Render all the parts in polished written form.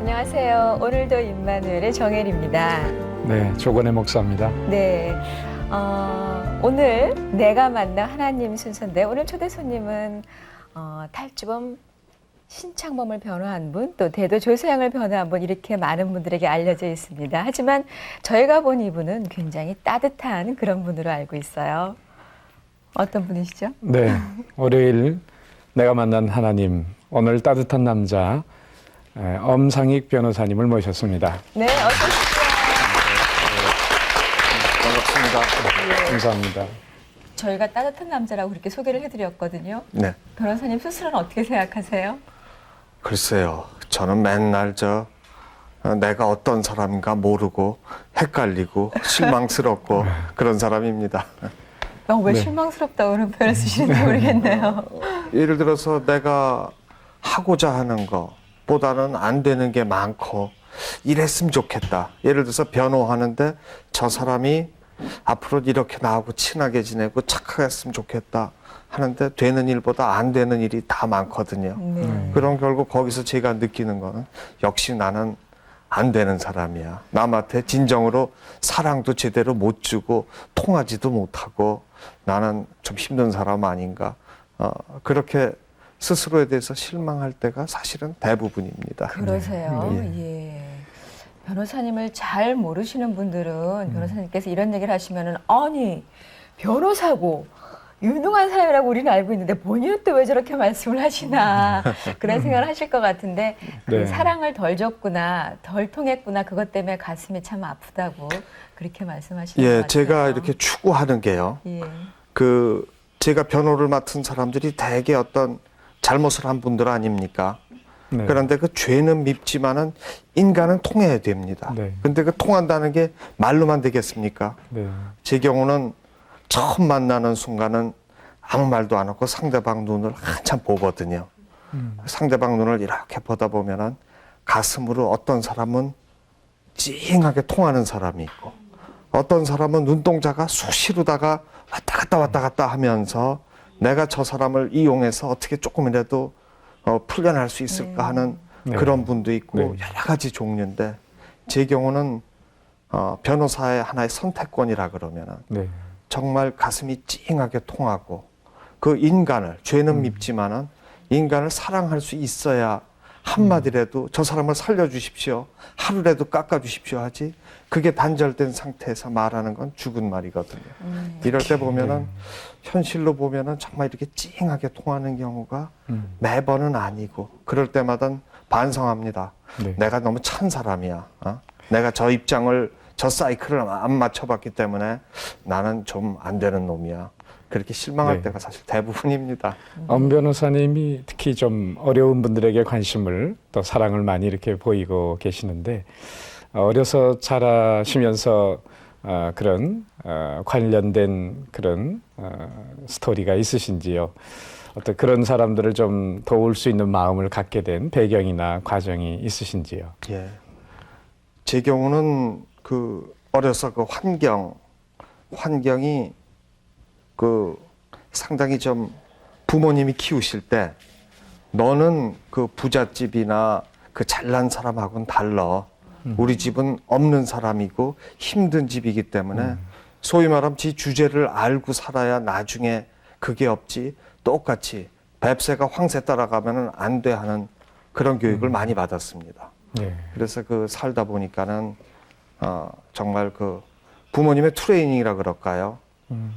안녕하세요. 오늘도 임마누엘의 정혜리입니다. 네, 조건의 목사입니다. 네, 오늘 내가 만난 하나님 순서인데 오늘 초대 손님은 탈주범 신창범을 변호한 분, 또 대도 조소양을 변호한 분, 이렇게 많은 분들에게 알려져 있습니다. 하지만 저희가 본 이분은 굉장히 따뜻한 그런 분으로 알고 있어요. 어떤 분이시죠? 네, 월요일 내가 만난 하나님, 오늘 따뜻한 남자 엄상익 변호사님을 모셨습니다. 네, 어서 오십시오. 반갑습니다. 감사합니다. 저희가 따뜻한 남자라고 그렇게 소개를 해드렸거든요. 네. 변호사님 스스로는 어떻게 생각하세요? 글쎄요. 저는 맨날 내가 어떤 사람인가 모르고 헷갈리고 실망스럽고 그런 사람입니다. 왜 네. 실망스럽다고 그런 표현을 쓰시는지 모르겠네요. 예를 들어서 내가 하고자 하는 것보다는 안 되는 게 많고 이랬으면 좋겠다. 예를 들어서 변호하는데 저 사람이 앞으로 이렇게 나하고 친하게 지내고 착하게 했으면 좋겠다 하는데 되는 일보다 안 되는 일이 다 많거든요. 네. 그럼 결국 거기서 제가 느끼는 거는 역시 나는 안 되는 사람이야. 남한테 진정으로 사랑도 제대로 못 주고 통하지도 못하고 나는 좀 힘든 사람 아닌가. 그렇게 스스로에 대해서 실망할 때가 사실은 대부분입니다. 그러세요. 예. 변호사님을 잘 모르시는 분들은 변호사님께서 이런 얘기를 하시면은 아니 변호사고 유능한 사람이라고 우리는 알고 있는데 본인은 또 왜 저렇게 말씀을 하시나 그런 생각을 하실 것 같은데 네. 사랑을 덜 줬구나 덜 통했구나 그것 때문에 가슴이 참 아프다고 그렇게 말씀하시는 것 예, 같아요. 제가 이렇게 추구하는 게요. 예. 제가 변호를 맡은 사람들이 대개 어떤 잘못을 한 분들 아닙니까? 네. 그런데 그 죄는 밉지만은 인간은 통해야 됩니다. 네. 근데 그 통한다는 게 말로만 되겠습니까? 네. 제 경우는 처음 만나는 순간은 아무 말도 안 하고 상대방 눈을 한참 보거든요. 상대방 눈을 이렇게 보다 보면은 가슴으로 어떤 사람은 찡하게 통하는 사람이 있고 어떤 사람은 눈동자가 수시로다가 왔다 갔다 하면서 내가 저 사람을 이용해서 어떻게 조금이라도 풀려날 수 있을까 하는 네. 그런 분도 있고 네. 여러 가지 종류인데 제 경우는 변호사의 하나의 선택권이라 그러면은 네. 정말 가슴이 찡하게 통하고 그 인간을 죄는 밉지만은 인간을 사랑할 수 있어야 한마디라도 저 사람을 살려주십시오 하루라도 깎아주십시오 하지 그게 단절된 상태에서 말하는 건 죽은 말이거든요. 이럴 때 보면은 현실로 보면은 정말 이렇게 찡하게 통하는 경우가 매번은 아니고 그럴 때마다 반성합니다. 네. 내가 너무 찬 사람이야. 내가 저 입장을 저 사이클을 안 맞춰봤기 때문에 나는 좀 안 되는 놈이야. 그렇게 실망할 네. 때가 사실 대부분입니다. 엄 변호사님이 특히 좀 어려운 분들에게 관심을 또 사랑을 많이 이렇게 보이고 계시는데 어려서 자라시면서 그런 관련된 그런 스토리가 있으신지요? 어떤 그런 사람들을 좀 도울 수 있는 마음을 갖게 된 배경이나 과정이 있으신지요? 예. 제 경우는 어려서 그 환경이 상당히 좀 부모님이 키우실 때 너는 그 부잣집이나 그 잘난 사람하고는 달라. 우리 집은 없는 사람이고 힘든 집이기 때문에 소위 말하면 지 주제를 알고 살아야 나중에 그게 없지 똑같이 뱁새가 황새 따라가면은 안 돼 하는 그런 교육을 많이 받았습니다. 네. 그래서 살다 보니까는 정말 부모님의 트레이닝이라 그럴까요?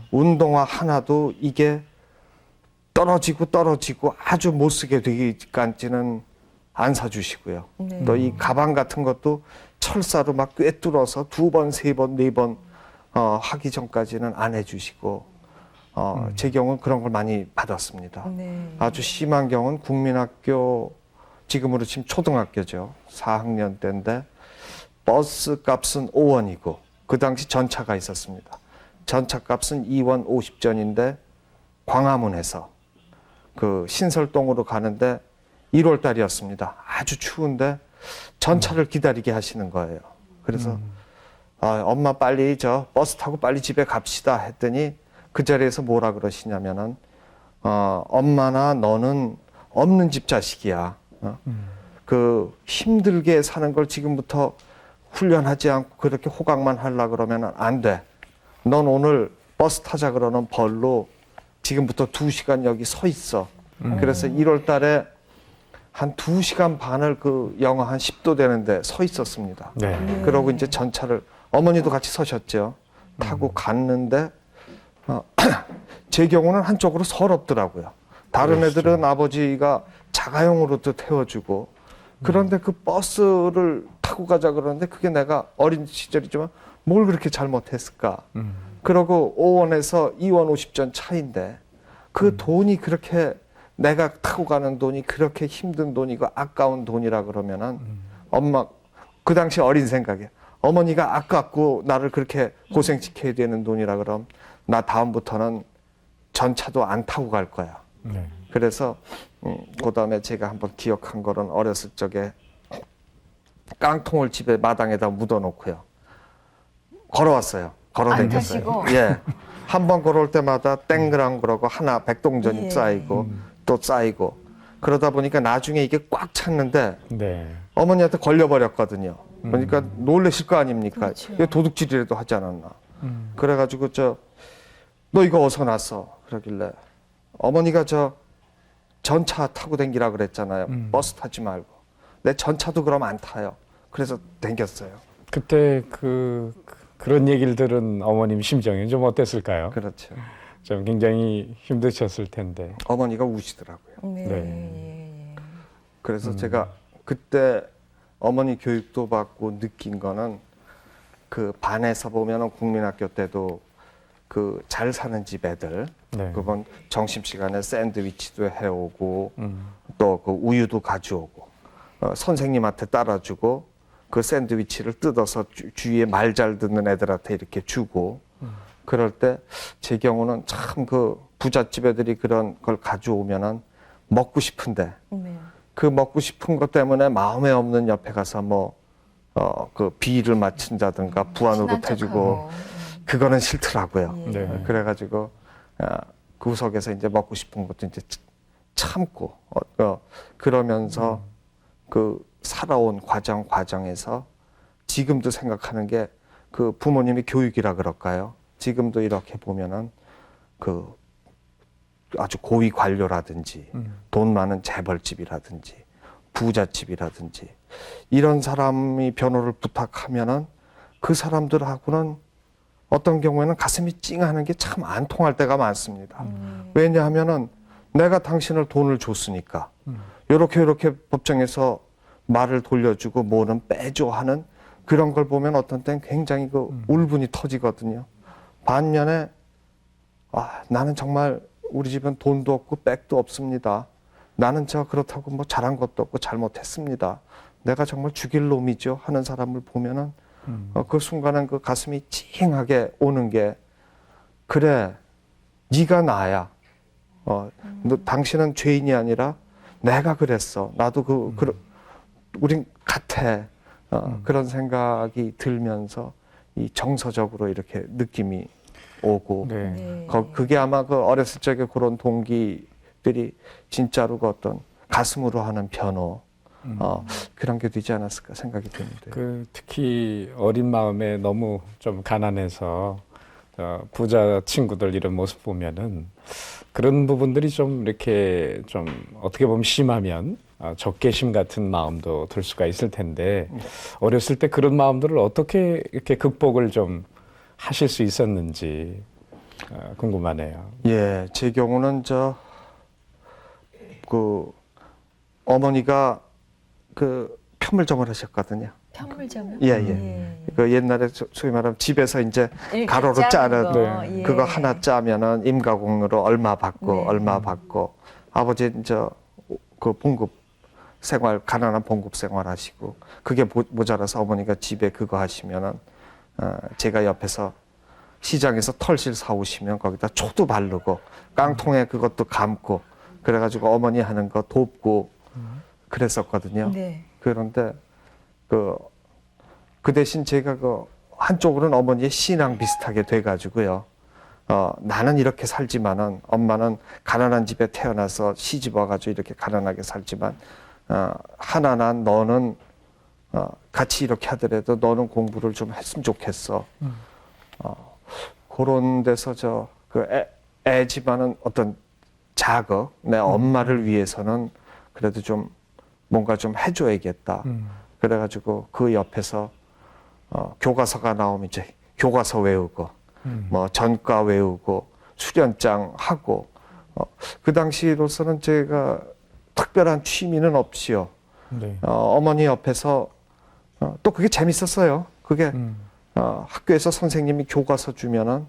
운동화 하나도 이게 떨어지고 아주 못 쓰게 되기까지는 안 사주시고요. 네. 또 이 가방 같은 것도 철사로 막 꿰뚫어서 2번, 3번, 4번 하기 전까지는 안 해주시고 제 경우는 그런 걸 많이 받았습니다. 네. 아주 심한 경우는 국민학교 지금으로 치면 초등학교죠. 4학년 때인데 버스 값은 5원이고 그 당시 전차가 있었습니다. 전차 값은 2원 50전인데 광화문에서 신설동으로 가는데 1월 달이었습니다. 아주 추운데 전차를 기다리게 하시는 거예요. 그래서 엄마 빨리 버스 타고 빨리 집에 갑시다 했더니 그 자리에서 뭐라 그러시냐면은 엄마나 너는 없는 집 자식이야. 그 힘들게 사는 걸 지금부터 훈련하지 않고 그렇게 호강만 하려 그러면 안 돼. 넌 오늘 버스 타자 그러는 벌로 지금부터 2시간 여기 서 있어. 그래서 1월 달에 한 2시간 반을 그 영하 한 10도 되는데 서 있었습니다. 네. 그러고 이제 전차를 어머니도 같이 서셨죠. 타고 갔는데 제 경우는 한쪽으로 서럽더라고요. 다른 그렇죠. 애들은 아버지가 자가용으로도 태워주고 그런데 그 버스를 타고 가자 그러는데 그게 내가 어린 시절이지만 뭘 그렇게 잘못했을까. 그러고 오원에서 2원 50전 차인데 그 돈이 그렇게 내가 타고 가는 돈이 그렇게 힘든 돈이고 아까운 돈이라 그러면은 엄마 그 당시 어린 생각이야. 어머니가 아깝고 나를 그렇게 고생시켜야 되는 돈이라 그럼 나 다음부터는 전차도 안 타고 갈 거야. 네. 그래서 그다음에 제가 한번 기억한 거는 어렸을 적에 깡통을 집에 마당에다 묻어놓고요. 걸어왔어요. 걸어다녔어요. 타시고? 예. 한 번 걸어올 때마다 땡그랑 그러고 하나 백동전이 예. 쌓이고 또 쌓이고 그러다 보니까 나중에 이게 꽉 찼는데 네. 어머니한테 걸려버렸거든요. 그러니까 놀라실 거 아닙니까? 그렇죠. 이거 도둑질이라도 하지 않았나. 그래가지고 너 이거 어디서 났어? 그러길래 어머니가 전차 타고 댕기라 그랬잖아요. 버스 타지 말고. 내 전차도 그럼 안 타요. 그래서 댕겼어요. 그때 그런 얘기를 들은 어머님 심정이 좀 어땠을까요? 그렇죠. 좀 굉장히 힘드셨을 텐데. 어머니가 우시더라고요. 네. 네. 그래서 제가 그때 어머니 교육도 받고 느낀 거는 그 반에서 보면은 국민학교 때도 그 잘 사는 집 애들 네. 그건 점심시간에 샌드위치도 해오고 또 그 우유도 가져오고 선생님한테 따라주고 그 샌드위치를 뜯어서 주위에 말 잘 듣는 애들한테 이렇게 주고 그럴 때 제 경우는 참 그 부잣집 애들이 그런 걸 가져오면은 먹고 싶은데 네. 그 먹고 싶은 것 때문에 마음에 없는 옆에 가서 그 비위를 맞춘다든가 부안으로 친한 해주고 척하고. 그거는 싫더라고요. 예. 네. 그래가지고 구석에서 이제 먹고 싶은 것도 이제 참고 그러면서 그 살아온 과정에서 지금도 생각하는 게 그 부모님이 교육이라 그럴까요? 지금도 이렇게 보면은 그 아주 고위 관료라든지 돈 많은 재벌집이라든지 부잣집이라든지 이런 사람이 변호를 부탁하면은 그 사람들하고는 어떤 경우에는 가슴이 찡하는 게 참 안 통할 때가 많습니다. 왜냐하면은 내가 당신을 돈을 줬으니까 요렇게 법정에서 말을 돌려주고 뭐는 빼줘 하는 그런 걸 보면 어떤 땐 굉장히 그 울분이 터지거든요. 반면에 나는 정말 우리 집은 돈도 없고 백도 없습니다. 나는 그렇다고 뭐 잘한 것도 없고 잘못했습니다. 내가 정말 죽일 놈이죠 하는 사람을 보면은 그 순간은 그 가슴이 찡하게 오는 게 그래 네가 나야. 너 당신은 죄인이 아니라 내가 그랬어. 나도 우린 같아. 그런 생각이 들면서 이 정서적으로 이렇게 느낌이 오고 네. 네. 그게 아마 그 어렸을 적에 그런 동기들이 진짜로 그 어떤 가슴으로 하는 변호 그런 게 되지 않았을까 생각이 듭니다. 특히 어린 마음에 너무 좀 가난해서 부자 친구들 이런 모습 보면은 그런 부분들이 좀 이렇게 좀 어떻게 보면 심하면 적개심 같은 마음도 들 수가 있을 텐데 어렸을 때 그런 마음들을 어떻게 이렇게 극복을 좀 하실 수 있었는지 궁금하네요. 예, 제 경우는 어머니가 그 편물점을 하셨거든요. 편물점요? 예. 그 옛날에 소위 말하면 집에서 이제 이렇게 가로로 짜는 짜는 거. 네. 예. 그거 하나 짜면은 임가공으로 얼마 받고 네. 얼마 받고 아버지는 그 봉급 생활 가난한 봉급 생활 하시고 그게 모자라서 어머니가 집에 그거 하시면은 제가 옆에서 시장에서 털실 사오시면 거기다 초도 바르고 깡통에 그것도 감고 그래가지고 어머니 하는 거 돕고 그랬었거든요. 네. 그런데 그 대신 제가 한쪽으로는 어머니의 신앙 비슷하게 돼가지고요. 나는 이렇게 살지만은 엄마는 가난한 집에 태어나서 시집 와가지고 이렇게 가난하게 살지만 하나나 너는 같이 이렇게 하더라도 너는 공부를 좀 했으면 좋겠어. 그런 데서 애지만은 어떤 자극, 내 엄마를 위해서는 그래도 좀 뭔가 좀 해줘야겠다. 그래가지고 그 옆에서 교과서가 나오면 이제 교과서 외우고, 뭐 전과 외우고, 수련장 하고, 그 당시로서는 제가 특별한 취미는 없지요. 네. 어머니 옆에서 또 그게 재밌었어요. 그게 학교에서 선생님이 교과서 주면은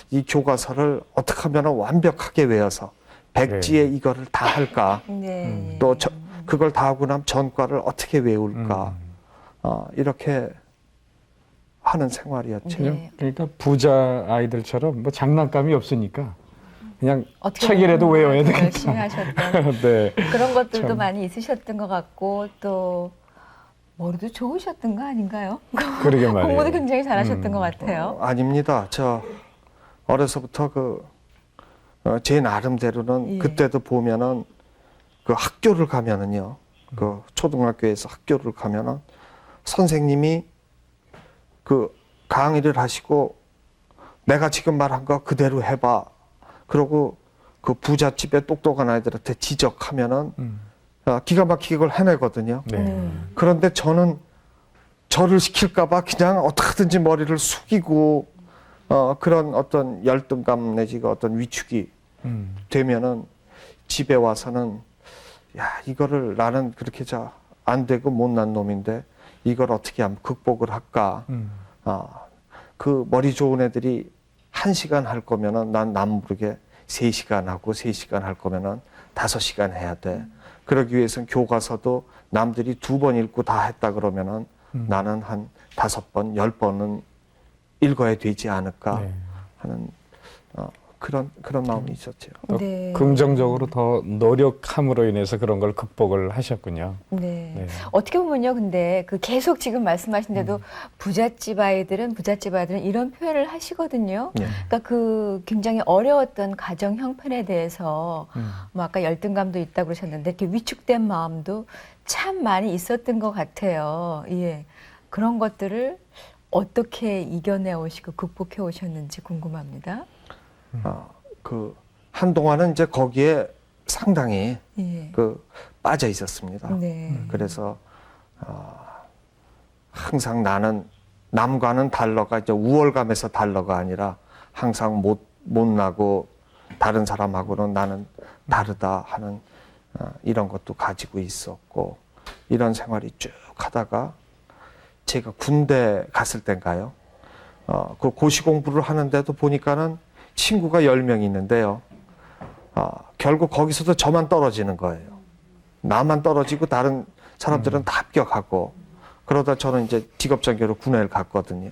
이 교과서를 어떻게 하면 완벽하게 외워서 백지에 네. 이거를 다 할까? 네. 또 그걸 다 하고 나면 전과를 어떻게 외울까? 이렇게 하는 생활이었죠. 네. 그러니까 부자 아이들처럼 뭐 장난감이 없으니까 그냥 어떻게 책이라도 보면 외워야 되겠다. 열심히 하셨던 네. 그런 것들도 참. 많이 있으셨던 것 같고 또 머리도 좋으셨던 거 아닌가요? 그러게 말이에요. 공부도 굉장히 잘하셨던 것 같아요. 아닙니다. 저 어려서부터 제 나름대로는 예. 그때도 보면은 그 학교를 가면은요. 그 초등학교에서 학교를 가면은 선생님이 그 강의를 하시고 내가 지금 말한 거 그대로 해봐. 그러고 그 부잣집에 똑똑한 아이들한테 지적하면은 기가 막히게 그걸 해내거든요. 네. 그런데 저는 저를 시킬까봐 그냥 어떻게든지 머리를 숙이고 그런 어떤 열등감 내지 어떤 위축이 되면은 집에 와서는 야 이거를 나는 그렇게 안 되고 못난 놈인데 이걸 어떻게 하면 극복을 할까? 그 머리 좋은 애들이 1시간 할 거면은 난 모르게 3시간 하고 3시간 할 거면은 5시간 해야 돼. 그러기 위해서는 교과서도 남들이 2번 읽고 다 했다 그러면은 나는 한 5번, 10번은 읽어야 되지 않을까 네. 하는 그런 마음이 있었죠. 또 네. 긍정적으로 더 노력함으로 인해서 그런 걸 극복을 하셨군요. 네. 네. 어떻게 보면요, 근데 그 계속 지금 말씀하신데도 부잣집 아이들은 이런 표현을 하시거든요. 예. 그러니까 그 굉장히 어려웠던 가정 형편에 대해서 뭐 아까 열등감도 있다고 그러셨는데 이렇게 위축된 마음도 참 많이 있었던 것 같아요. 예. 그런 것들을 어떻게 이겨내 오시고 극복해 오셨는지 궁금합니다. 한동안은 이제 거기에 상당히 예. 빠져 있었습니다. 네. 그래서 항상 나는 남과는 달러가 이제 우월감에서 달러가 아니라 항상 못나고 다른 사람하고는 나는 다르다 하는 이런 것도 가지고 있었고 이런 생활이 쭉 하다가 제가 군대 갔을 땐가요. 그 고시 공부를 하는데도 보니까는 친구가 10명 있는데요. 결국 거기서도 저만 떨어지는 거예요. 나만 떨어지고 다른 사람들은 다 합격하고 그러다 저는 이제 직업장교로 군에를 갔거든요.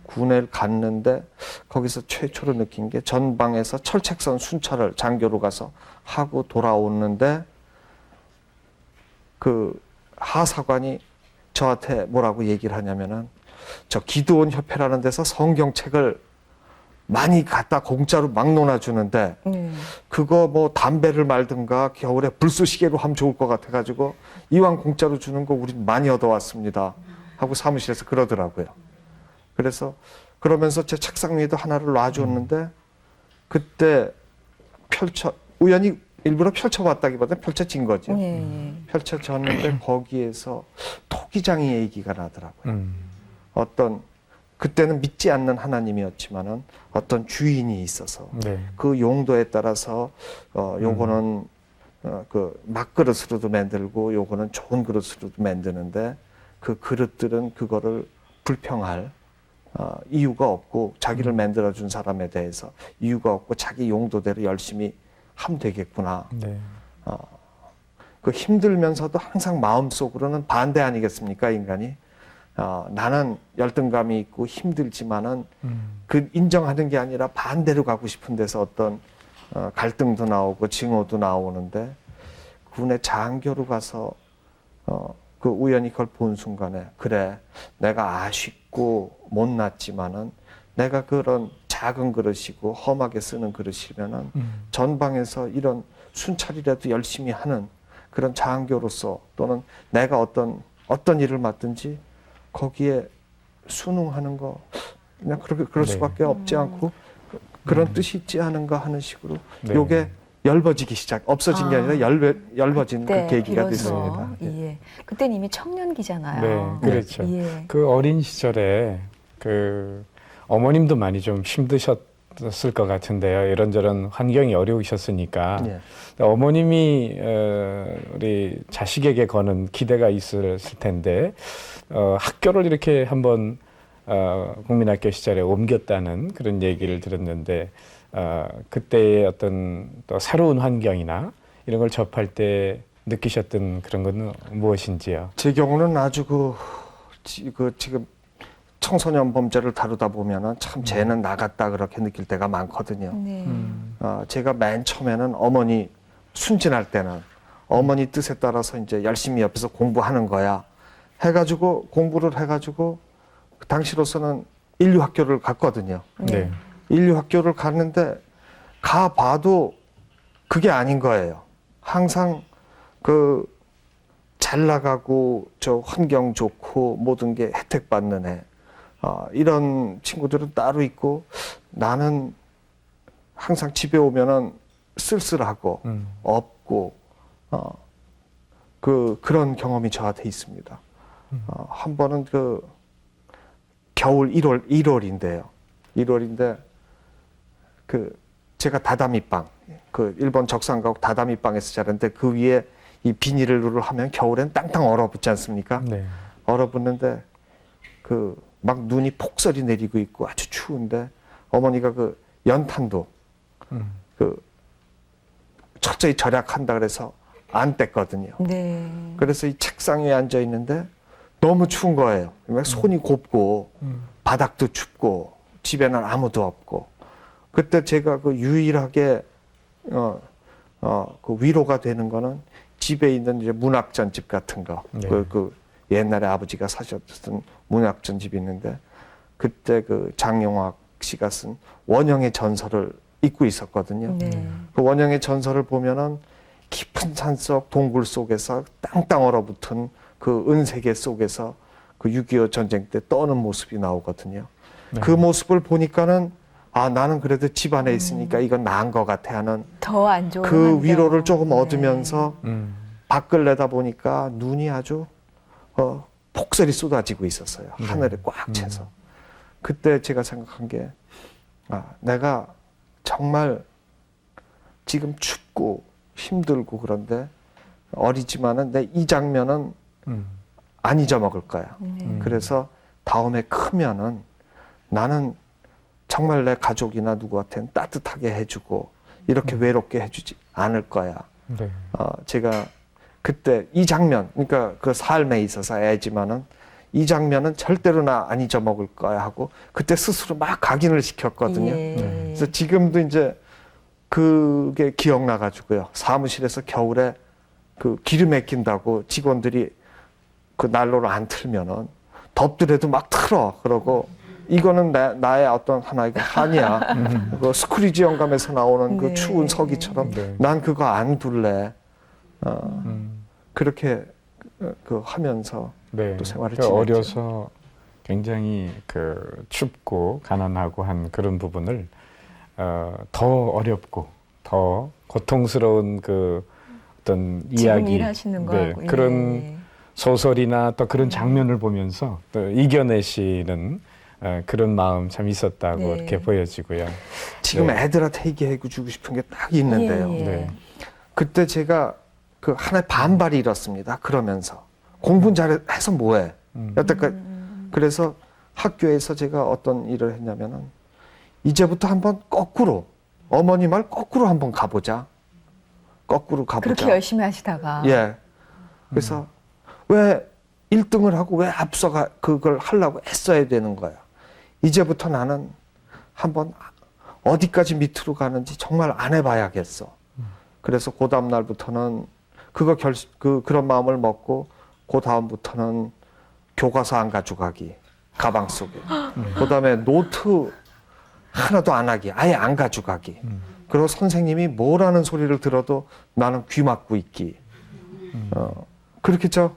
군에를 갔는데 거기서 최초로 느낀 게 전방에서 철책선 순찰을 장교로 가서 하고 돌아오는데 그 하사관이 저한테 뭐라고 얘기를 하냐면은 저 기도원 협회라는 데서 성경책을 많이 갖다 공짜로 막 논아주는데 그거 뭐 담배를 말든가 겨울에 불쏘시개로 하면 좋을 것 같아가지고 이왕 공짜로 주는 거 우린 많이 얻어왔습니다 하고 사무실에서 그러더라고요. 그래서 그러면서 제 책상 위에도 하나를 놔줬는데 그때 우연히 일부러 펼쳐봤다기보다는 펼쳐진 거죠. 펼쳐졌는데 거기에서 토기장의 얘기가 나더라고요. 그때는 믿지 않는 하나님이었지만은 어떤 주인이 있어서 네. 그 용도에 따라서 요거는 그 막그릇으로도 만들고 요거는 좋은 그릇으로도 만드는데 그 그릇들은 그거를 불평할 이유가 없고 자기를 만들어준 사람에 대해서 이유가 없고 자기 용도대로 열심히 하면 되겠구나. 네. 그 힘들면서도 항상 마음속으로는 반대 아니겠습니까, 인간이? 나는 열등감이 있고 힘들지만은 그 인정하는 게 아니라 반대로 가고 싶은 데서 어떤 갈등도 나오고 증오도 나오는데 군에 장교로 가서 그 우연히 그걸 본 순간에 그래 내가 아쉽고 못났지만은 내가 그런 작은 그릇이고 험하게 쓰는 그릇이면은 전방에서 이런 순찰이라도 열심히 하는 그런 장교로서 또는 내가 어떤 일을 맡든지 거기에 순응하는 거 그냥 그럴 네. 수밖에 없지 않고 그런 뜻이 있지 않은가 하는 식으로 네. 요게 열버지기 없어진 게 아니라 열버진 그 계기가 비로소. 됐습니다. 예. 그때는 이미 청년기잖아요. 네, 그렇죠. 예. 그 어린 시절에 그 어머님도 많이 좀 힘드셨을 것 같은데요. 이런저런 환경이 어려우셨으니까 예. 어머님이 우리 자식에게 거는 기대가 있었을 텐데 학교를 이렇게 한번 국민학교 시절에 옮겼다는 그런 얘기를 들었는데 그때의 어떤 또 새로운 환경이나 이런 걸 접할 때 느끼셨던 그런 건 무엇인지요? 제 경우는 아주 지금 청소년 범죄를 다루다 보면은 참 쟤는 나갔다 그렇게 느낄 때가 많거든요. 네. 제가 맨 처음에는 어머니 순진할 때는 어머니 뜻에 따라서 이제 열심히 옆에서 공부하는 거야 해가지고 공부를 해가지고 당시로서는 인류학교를 갔거든요. 네. 인류학교를 갔는데 가봐도 그게 아닌 거예요. 항상 그 잘 나가고 저 환경 좋고 모든 게 혜택 받는 애 이런 친구들은 따로 있고 나는 항상 집에 오면은 쓸쓸하고 없고 그런 경험이 저한테 있습니다. 한 번은 그 겨울 1월인데요. 1월인데 그 제가 다다미방 그 일본 적산가옥 다다미방에서 자랐는데 그 위에 이 비닐을 하면 겨울엔 땅땅 얼어붙지 않습니까? 네. 얼어붙는데 그 막 눈이 폭설이 내리고 있고 아주 추운데 어머니가 그 연탄도 그 철저히 절약한다 그래서 안 뗐거든요. 네. 그래서 이 책상 위에 앉아 있는데 너무 추운 거예요. 막 손이 곱고 바닥도 춥고 집에는 아무도 없고 그때 제가 그 유일하게 그 위로가 되는 거는 집에 있는 이제 문학전집 같은 거. 네. 그 옛날에 아버지가 사셨던 문학전집이 있는데 그때 그 장용학 씨가 쓴 원형의 전설을 읽고 있었거든요. 네. 그 원형의 전설을 보면은 깊은 산속 동굴 속에서 땅땅 얼어붙은 그 은세계 속에서 그 6.25 전쟁 때 떠는 모습이 나오거든요. 네. 그 모습을 보니까는 나는 그래도 집 안에 있으니까 이건 나은 것 같아 하는 더 안 좋은 그 환경. 위로를 조금 네. 얻으면서 밖을 내다보니까 눈이 아주 폭설이 쏟아지고 있었어요. 하늘에 꽉 채서. 그때 제가 생각한 게 내가 정말 지금 춥고 힘들고 그런데 어리지만은 내 이 장면은 안 잊어먹을 거야. 그래서 다음에 크면은 나는 정말 내 가족이나 누구한테는 따뜻하게 해주고 이렇게 외롭게 해주지 않을 거야. 네. 제가 그때 이 장면, 그러니까 그 삶에 있어서 애지만은 이 장면은 절대로 나 안 잊어먹을 거야 하고 그때 스스로 막 각인을 시켰거든요. 예. 그래서 지금도 이제 그게 기억나가지고요. 사무실에서 겨울에 그 기름에 낀다고 직원들이 그 난로를 안 틀면은 덥더라도 막 틀어. 그러고 이거는 나의 어떤 하나의 그 한이야. 그 스크리지 영감에서 나오는 그 네. 추운 서기처럼 네. 난 그거 안 둘래. 그렇게 그 하면서 네. 또 생활을 그 지냈죠. 어려서 굉장히 그 춥고 가난하고 한 그런 부분을 더 어렵고 더 고통스러운 그 어떤 지금 이야기, 일하시는 거하고 그런 예. 소설이나 또 그런 장면을 보면서 또 이겨내시는 그런 마음 참 있었다고 네. 이렇게 보여지고요. 지금 네. 애들한테 얘기해 주고 싶은 게 딱 있는데요. 예, 예. 네. 그때 제가 그 하나의 반발이 일었습니다. 그러면서 공부는 잘해서 뭐해? 여태까지 그래서 학교에서 제가 어떤 일을 했냐면은 이제부터 한번 거꾸로 어머니 말 거꾸로 한번 가보자. 거꾸로 가보자. 그렇게 열심히 하시다가 예. 그래서 왜 1등을 하고 왜 앞서가 그걸 하려고 애써야 되는 거야. 이제부터 나는 한번 어디까지 밑으로 가는지 정말 안 해봐야겠어. 그래서 그 다음 날부터는 그런 마음을 먹고 그 다음부터는 교과서 안 가져가기 가방 속에. 그 다음에 노트 하나도 안 하기, 아예 안 가져가기. 그리고 선생님이 뭐라는 소리를 들어도 나는 귀 막고 있기. 그렇게 저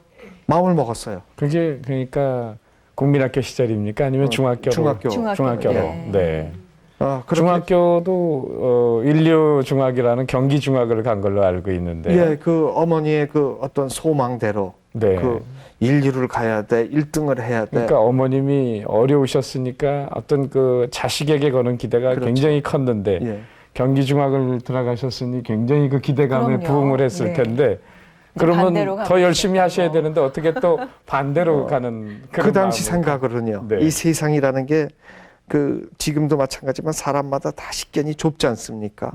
마음을 먹었어요. 그게 그러니까 국민학교 시절입니까? 아니면 중학교로? 중학교로. 네. 네. 그렇게, 중학교도 인류중학이라는 경기중학을 간 걸로 알고 있는데. 예, 그 어머니의 그 어떤 소망대로 네. 그 인류를 가야 돼, 1등을 해야 돼. 그러니까 어머님이 어려우셨으니까 어떤 그 자식에게 거는 기대가 그렇죠. 굉장히 컸는데 예. 경기중학을 들어가셨으니 굉장히 그 기대감에 그럼요. 부응을 했을 네. 텐데 반대로 그러면 가고 더 열심히 싶었고. 하셔야 되는데 어떻게 또 반대로 가는 그런 그 당시 마음으로. 생각으로는요. 네. 이 세상이라는 게 그 지금도 마찬가지지만 사람마다 다 식견이 좁지 않습니까?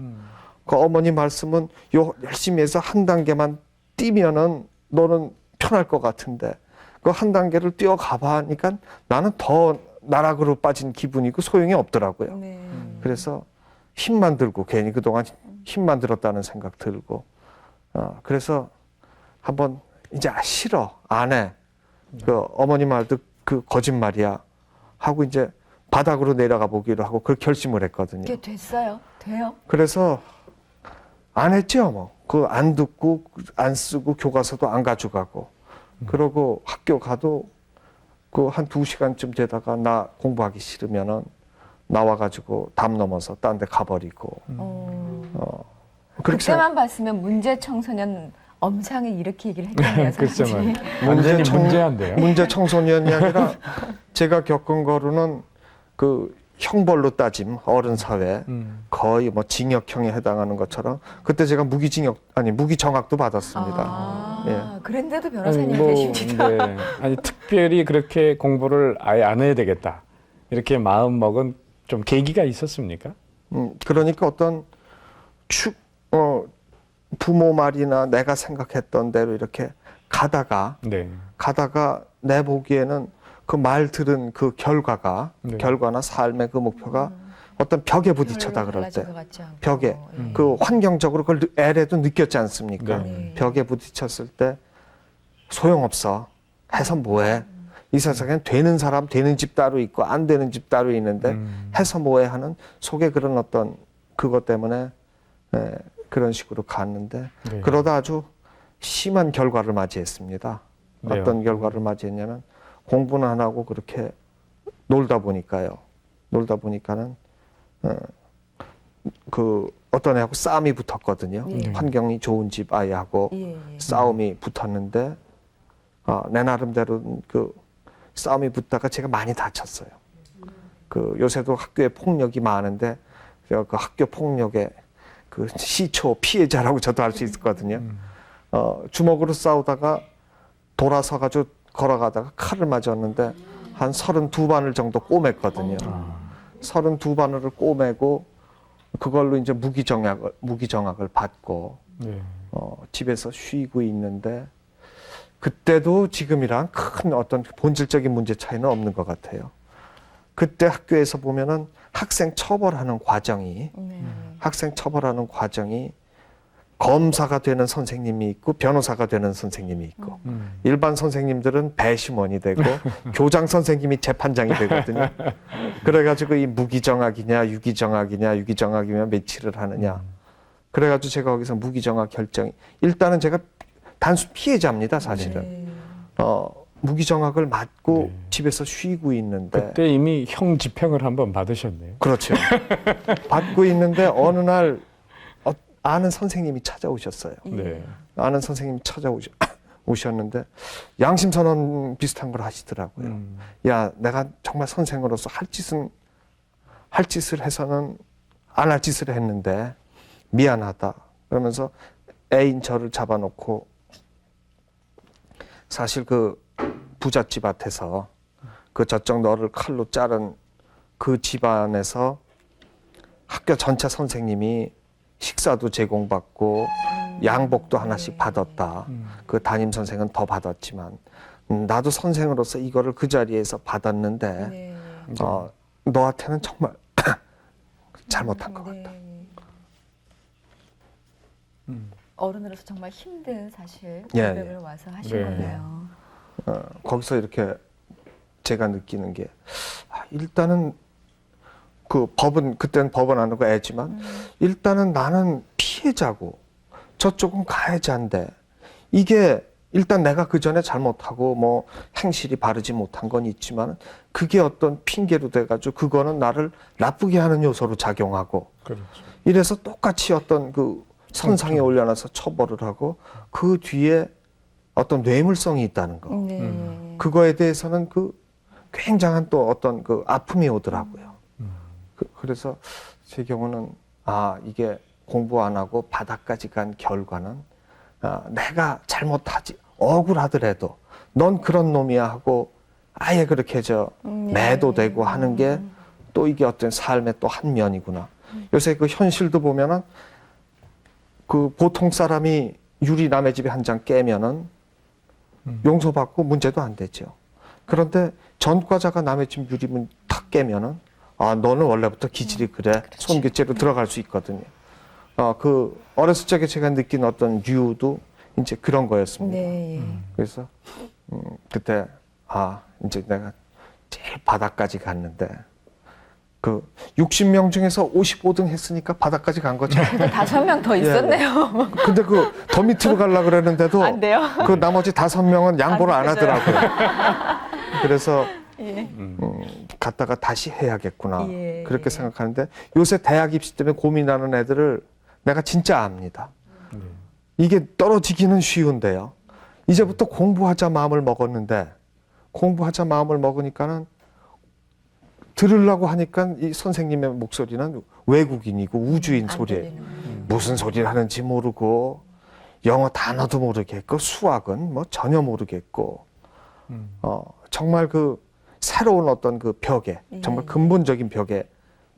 그 어머니 말씀은 요 열심히 해서 한 단계만 뛰면은 너는 편할 것 같은데 그 한 단계를 뛰어가 봐니까 나는 더 나락으로 빠진 기분이고 소용이 없더라고요. 네. 그래서 힘만 들고 괜히 그동안 힘만 들었다는 생각 들고 그래서 한번 이제 싫어 안 해. 그 어머니 말도 그 거짓말이야 하고 이제 바닥으로 내려가 보기로 하고 그 결심을 했거든요. 그게 됐어요? 돼요? 그래서 안 했죠 뭐. 그 안 듣고 안 쓰고 교과서도 안 가져가고 그러고 학교 가도 그 한 2시간쯤 되다가 나 공부하기 싫으면은 나와가지고 담 넘어서 딴 데 가버리고 그렇게 그때만 봤으면 문제 청소년 엄상이 이렇게 얘기를 했겠네요. 글쎄 사람들이. 말이에요. 완전히 문제한데요. 문제 청소년이 아니라 제가 겪은 거로는 그 형벌로 따짐 어른 사회 거의 뭐 징역형에 해당하는 것처럼 그때 제가 무기정학도 받았습니다. 예. 그런데도 변호사님 뭐, 계십니다. 네. 아니 특별히 그렇게 공부를 아예 안 해야 되겠다 이렇게 마음 먹은 좀 계기가 있었습니까? 그러니까 어떤 부모 말이나 내가 생각했던 대로 이렇게 가다가 네. 내 보기에는 그 말 들은 그 결과가 네. 결과나 삶의 그 목표가 어떤 벽에 부딪혀다 그럴 때 벽에 예. 그 환경적으로 그걸 애래도 느꼈지 않습니까? 네. 벽에 부딪혔을 때 소용없어 해서 뭐해? 이 세상엔 되는 사람 되는 집 따로 있고 안 되는 집 따로 있는데 해서 뭐해 하는 속에 그런 어떤 그것 때문에 그런 식으로 갔는데 네. 그러다 아주 심한 결과를 맞이했습니다. 네요. 어떤 결과를 맞이했냐면 공부는 안 하고 그렇게 놀다 보니까는 그 어떤 애하고 싸움이 붙었거든요. 네. 환경이 좋은 집 아이하고 예. 싸움이 붙었는데 내 나름대로 그 싸움이 붙다가 제가 많이 다쳤어요. 그 요새도 학교에 폭력이 많은데 그 학교 폭력의 그 시초 피해자라고 저도 알 수 있거든요. 주먹으로 싸우다가 돌아서 가지고 걸어가다가 칼을 맞았는데 한 32바늘 정도 꼬맸거든요. 32바늘을 꼬매고 그걸로 이제 무기정학을 받고 네. 집에서 쉬고 있는데 그때도 지금이랑 큰 어떤 본질적인 문제 차이는 없는 것 같아요. 그때 학교에서 보면은 학생 처벌하는 과정이 검사가 되는 선생님이 있고 변호사가 되는 선생님이 있고 일반 선생님들은 배심원이 되고 교장 선생님이 재판장이 되거든요. 그래가지고 이 무기정학이냐 유기정학이면 며칠을 하느냐. 그래가지고 제가 거기서 무기정학 결정이 일단은 제가 단순 피해자입니다 사실은. 무기정학을 맞고 네. 집에서 쉬고 있는데 그때 이미 형 집행을 한번 받으셨네요. 그렇죠. 받고 있는데 어느 날 아는 선생님이 찾아오셨어요. 네. 아는 선생님이 찾아오셨는데 양심선언 비슷한 걸 하시더라고요. 야, 내가 정말 선생으로서 할 짓을 해서는 안 할 짓을 했는데 미안하다. 그러면서 애인 저를 잡아놓고 사실 그 부잣집 앞에서 그 저쪽 너를 칼로 자른 그 집안에서 학교 전체 선생님이 식사도 제공받고 양복도 하나씩 받았다. 그 담임 선생은 더 받았지만 나도 선생으로서 이거를 그 자리에서 받았는데 너한테는 정말 잘못한 것 같다. 어른으로서 정말 힘든 사실 예, 고백을 와서 하신 네. 거네요. 거기서 이렇게 제가 느끼는 게 일단은 그 그때는 법은 안 하고 애지만 일단은 나는 피해자고 저쪽은 가해자인데 이게 일단 내가 그 전에 잘못하고 뭐 행실이 바르지 못한 건 있지만 그게 어떤 핑계로 돼가지고 그거는 나를 나쁘게 하는 요소로 작용하고 그렇죠. 이래서 똑같이 어떤 그 선상에 올려놔서 처벌을 하고 그 뒤에 어떤 뇌물성이 있다는 거. 네. 그거에 대해서는 그 굉장한 또 어떤 그 아픔이 오더라고요. 그래서 제 경우는 이게 공부 안 하고 바닥까지 간 결과는 내가 잘못하지 억울하더라도 넌 그런 놈이야 하고 아예 그렇게 매도되고 하는 게 또 이게 어떤 삶의 또 한 면이구나. 요새 그 현실도 보면은 그 보통 사람이 유리 남의 집에 한 장 깨면은 용서받고 문제도 안 되죠. 그런데 전과자가 남의 집 유리문 탁 깨면은 너는 원래부터 기질이 그래. 손괴죄로 들어갈 수 있거든요. 그 어렸을 적에 제가 느낀 어떤 유도 이제 그런 거였습니다. 네. 그래서 그때 이제 내가 제일 바닥까지 갔는데 그 60명 중에서 55등 했으니까 바닥까지 간 거죠. 그래도 5명 더 있었네요. 근데 그 더 밑으로 가려고 그랬는데도 안 돼요? 그 나머지 5명은 양보를 안 되죠. 하더라고요. 그래서 예. 갔다가 다시 해야겠구나. 예, 그렇게 예. 생각하는데 요새 대학 입시 때문에 고민하는 애들을 내가 진짜 압니다. 네. 이게 떨어지기는 쉬운데요. 이제부터 공부하자 마음을 먹었는데 공부하자 마음을 먹으니까는 들으려고 하니까 이 선생님의 목소리는 외국인이고 우주인 안 소리예요. 들리는 무슨 소리를 하는지 모르고 영어 단어도 모르겠고 수학은 뭐 전혀 모르겠고 정말 그 새로운 어떤 그 벽에 정말 예. 근본적인 벽에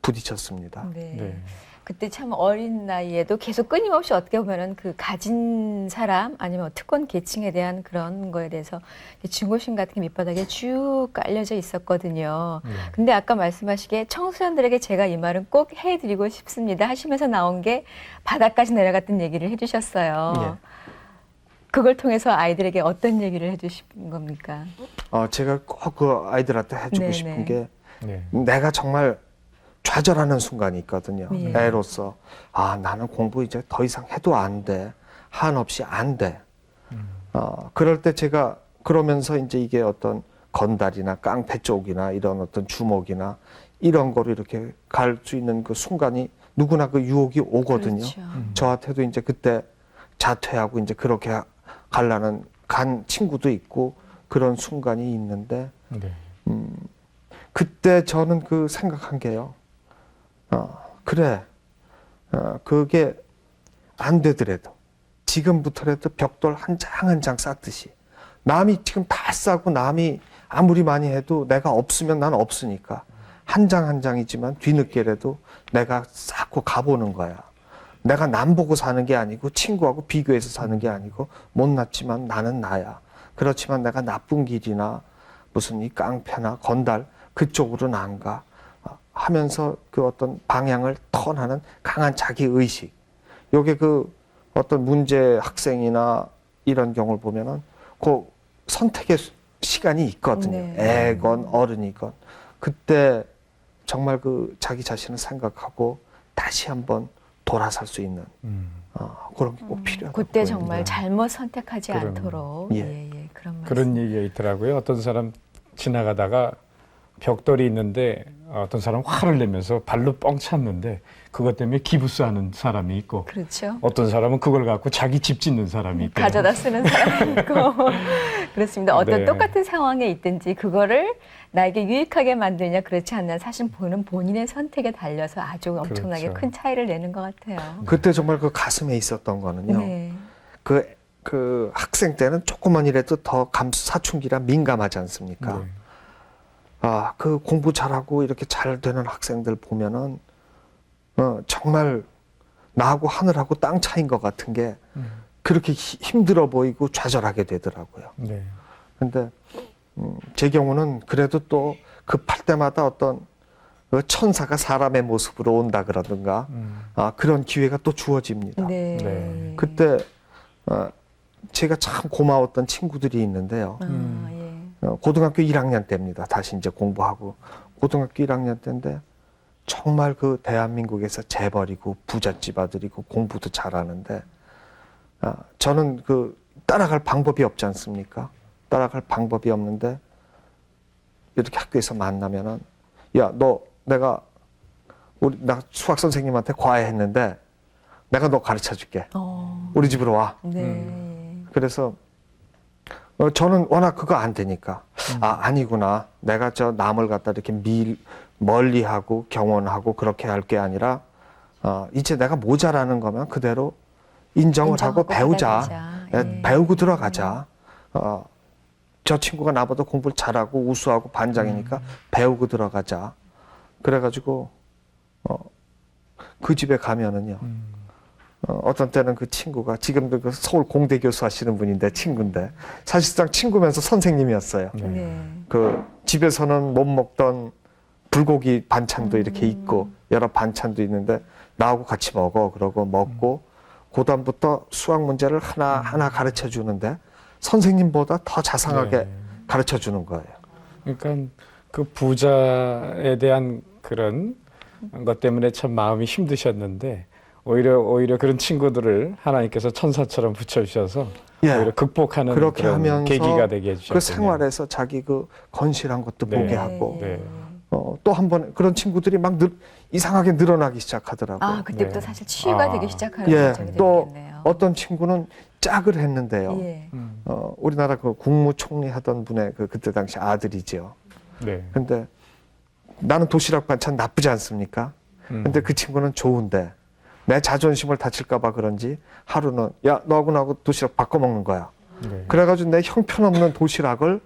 부딪혔습니다. 네. 네. 그때 참 어린 나이에도 계속 끊임없이 어떻게 보면은 그 가진 사람 아니면 특권 계층에 대한 그런 거에 대해서 증오심 같은 게 밑바닥에 쭉 깔려져 있었거든요. 근데 아까 말씀하시기에 청소년들에게 제가 이 말은 꼭 해드리고 싶습니다 하시면서 나온 게 바닥까지 내려갔던 얘기를 해주셨어요. 예. 그걸 통해서 아이들에게 어떤 얘기를 해주신 겁니까? 제가 꼭 그 아이들한테 해주고 네네. 싶은 게 네. 내가 정말 좌절하는 순간이 있거든요. 예. 애로서 나는 공부 이제 더 이상 해도 안 돼. 한없이 안 돼. 그럴 때 제가 그러면서 이제 이게 어떤 건달이나 깡패 쪽이나 이런 어떤 주먹이나 이런 거로 이렇게 갈 수 있는 그 순간이 누구나 그 유혹이 오거든요. 그렇죠. 저한테도 이제 그때 자퇴하고 이제 그렇게 가려는 간 친구도 있고 그런 순간이 있는데 네. 그때 저는 그 생각한 게요. 그래. 그게 안 되더라도 지금부터라도 벽돌 한 장 한 장 쌓듯이 남이 지금 다 싸고 남이 아무리 많이 해도 내가 없으면 난 없으니까 한 장 한 장이지만 뒤늦게라도 내가 쌓고 가보는 거야. 내가 남 보고 사는 게 아니고 친구하고 비교해서 사는 게 아니고 못났지만 나는 나야. 그렇지만 내가 나쁜 길이나 무슨 이 깡패나 건달 그쪽으로는 안 가. 하면서 그 어떤 방향을 턴하는 강한 자기 의식. 요게 그 어떤 문제 학생이나 이런 경우를 보면은 그 선택의 시간이 있거든요. 네. 애건 어른이건. 그때 정말 그 자기 자신을 생각하고 다시 한번 돌아설 수 있는 그런 게 꼭 필요하다고 그때 보입니다. 정말 잘못 선택하지 그럼. 않도록 예. 그런 말씀. 그런 얘기가 있더라고요. 어떤 사람 지나가다가 벽돌이 있는데 어떤 사람 화를 내면서 발로 뻥 찼는데 그것 때문에 기부스하는 사람이 있고 그렇죠. 어떤 사람은 그걸 갖고 자기 집 짓는 사람이 있고 가져다 쓰는 사람이 있고 그렇습니다. 어떤 네. 똑같은 상황에 있든지 그거를 나에게 유익하게 만드냐 그렇지 않냐 사실 본인의 선택에 달려서 아주 엄청나게 그렇죠. 큰 차이를 내는 것 같아요. 그때 정말 그 가슴에 있었던 거는요. 네. 그 학생 때는 조금만이라도 더 사춘기라 민감하지 않습니까? 네. 그 공부 잘하고 이렇게 잘 되는 학생들 보면은 정말 나하고 하늘하고 땅 차이인 것 같은 게 그렇게 힘들어 보이고 좌절하게 되더라고요. 네. 근데 제 경우는 그래도 또 급할 때마다 어떤 그 천사가 사람의 모습으로 온다 그러든가 그런 기회가 또 주어집니다. 네. 네. 그때 제가 참 고마웠던 친구들이 있는데요. 예. 고등학교 1학년 때입니다. 다시 이제 공부하고 고등학교 1학년 때인데 정말 그 대한민국에서 재벌이고 부잣집 아들이고 공부도 잘하는데 저는 그 따라갈 방법이 없지 않습니까? 따라갈 방법이 없는데 이렇게 학교에서 만나면은 야, 내가 나 수학 선생님한테 과외했는데 내가 너 가르쳐 줄게. 우리 집으로 와. 네. 그래서 저는 워낙 그거 안 되니까 아니구나. 내가 저 남을 갖다 이렇게 멀리하고 경원하고 그렇게 할 게 아니라 이제 내가 모자라는 거면 그대로 인정을 하고 배우자. 예. 배우고 들어가자. 저 친구가 나보다 공부를 잘하고 우수하고 반장이니까 배우고 들어가자. 그래가지고 그 집에 가면은요. 어떤 때는 그 친구가 지금도 그 서울 공대 교수 하시는 분인데 친구인데 사실상 친구면서 선생님이었어요. 네. 그 집에서는 못 먹던 불고기 반찬도 이렇게 있고 여러 반찬도 있는데 나하고 같이 먹어. 그러고 먹고 그다음부터 수학 문제를 하나하나 가르쳐 주는데 선생님보다 더 자상하게 가르쳐 주는 거예요. 그러니까 그 부자에 대한 그런 것 때문에 참 마음이 힘드셨는데 오히려 그런 친구들을 하나님께서 천사처럼 붙여주셔서 예. 오히려 극복하는 그렇게 그런 하면서 계기가 되게 해주셨군요. 그 생활에서 자기 그 건실한 것도 네. 보게 하고 네. 또 한 번 그런 친구들이 막 이상하게 늘어나기 시작하더라고요. 그때부터 네. 사실 치유가 되기 시작하는 예, 과정이 또 되겠네요. 어떤 친구는 짝을 했는데요. 예. 우리나라 그 국무총리 하던 분의 그때 당시 아들이죠. 네. 근데 나는 도시락 반찬 나쁘지 않습니까? 근데 그 친구는 좋은데 내 자존심을 다칠까 봐 그런지 하루는 야, 너하고 나하고 도시락 바꿔 먹는 거야. 네. 그래가지고 내 형편없는 도시락을